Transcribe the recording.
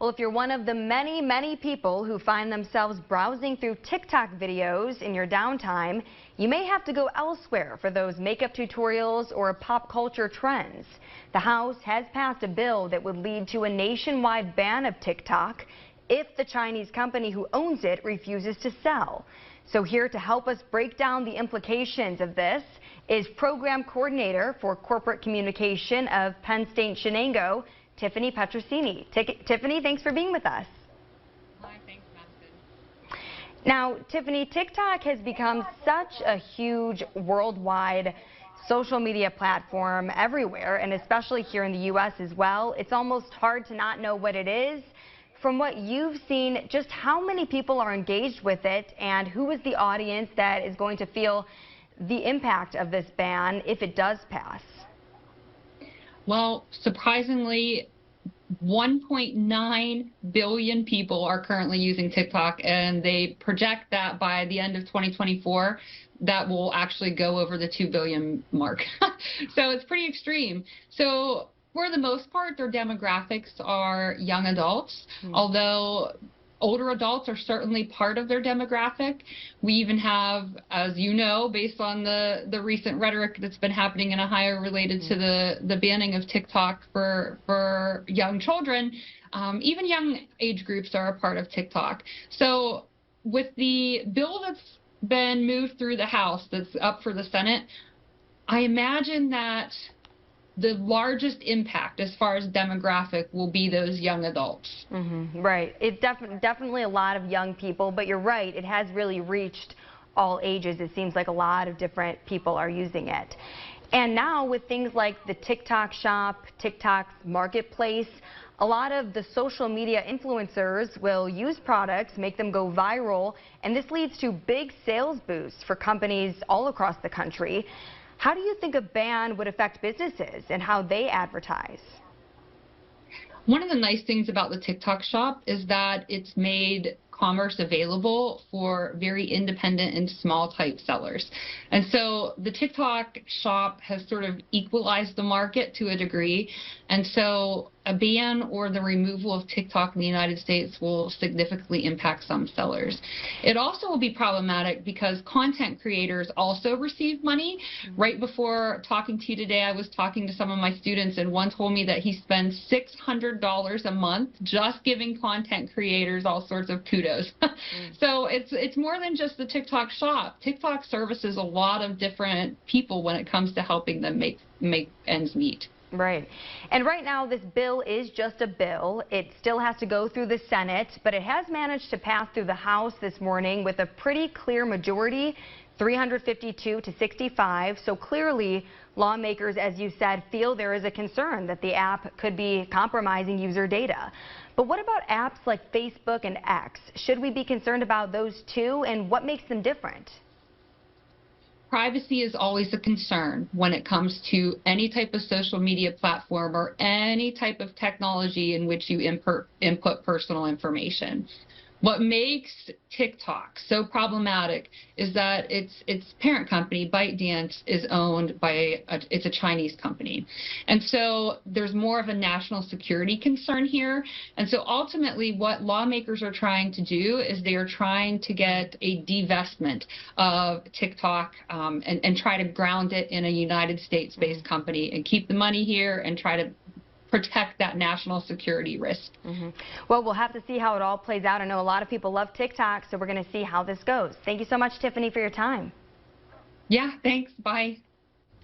Well, if you're one of the many people who find themselves browsing through TikTok videos in your downtime, you may have to go elsewhere for those makeup tutorials or pop culture trends. The House has passed a bill that would lead to a nationwide ban of TikTok if the Chinese company who owns it refuses to sell. So here to help us break down the implications of this is Program Coordinator for Corporate Communication of Penn State Shenango, Tiffany Petrosini. Tiffany, thanks for being with us. Hi, thanks, Madison. Now, Tiffany, TikTok has become such a huge worldwide social media platform everywhere, and especially here in the U.S. as well. It's almost hard to not know what it is. From what you've seen, just how many people are engaged with it, and who is the audience that is going to feel the impact of this ban if it does pass? Well, surprisingly, 1.9 billion people are currently using TikTok, and they project that by the end of 2024, that will actually go over the 2 billion mark. So it's pretty extreme. So for the most part, their demographics are young adults, although older adults are certainly part of their demographic. We even have, as you know, based on the recent rhetoric that's been happening in Ohio related to the banning of TikTok for young children, even young age groups are a part of TikTok. So with the bill that's been moved through the House that's up for the Senate, I imagine that the largest impact as far as demographic will be those young adults. Right. It's definitely a lot of young people, but you're right, it has really reached all ages. It seems like a lot of different people are using it. And now with things like the TikTok Shop, TikTok's Marketplace, a lot of the social media influencers will use products, make them go viral, and this leads to big sales boosts for companies all across the country. How do you think a ban would affect businesses and how they advertise? One of the nice things about the TikTok Shop is that it's made commerce available for very independent and small type sellers. And so the TikTok Shop has sort of equalized the market to a degree. And so a ban or the removal of TikTok in the United States will significantly impact some sellers. It also will be problematic because content creators also receive money. Right before talking to you today, I was talking to some of my students, and one told me that he spends $600 a month just giving content creators all sorts of kudos. So it's more than just the TikTok Shop. TikTok services a lot of different people when it comes to helping them make ends meet. Right. And right now, this bill is just a bill. It still has to go through the Senate, but it has managed to pass through the House this morning with a pretty clear majority, 352 to 65. So clearly, lawmakers, as you said, feel there is a concern that the app could be compromising user data. But what about apps like Facebook and X? Should we be concerned about those too, and what makes them different? Privacy is always a concern when it comes to any type of social media platform or any type of technology in which you input personal information. What makes TikTok so problematic is that its parent company, ByteDance, is owned by it's a Chinese company. And so there's more of a national security concern here. And so ultimately what lawmakers are trying to do is they are trying to get a divestment of TikTok and try to ground it in a United States-based company and keep the money here and try to protect that national security risk. Well, we'll have to see how it all plays out. I know a lot of people love TikTok, so we're going to see how this goes. Thank you so much, Tiffany, for your time. Yeah, thanks. Bye.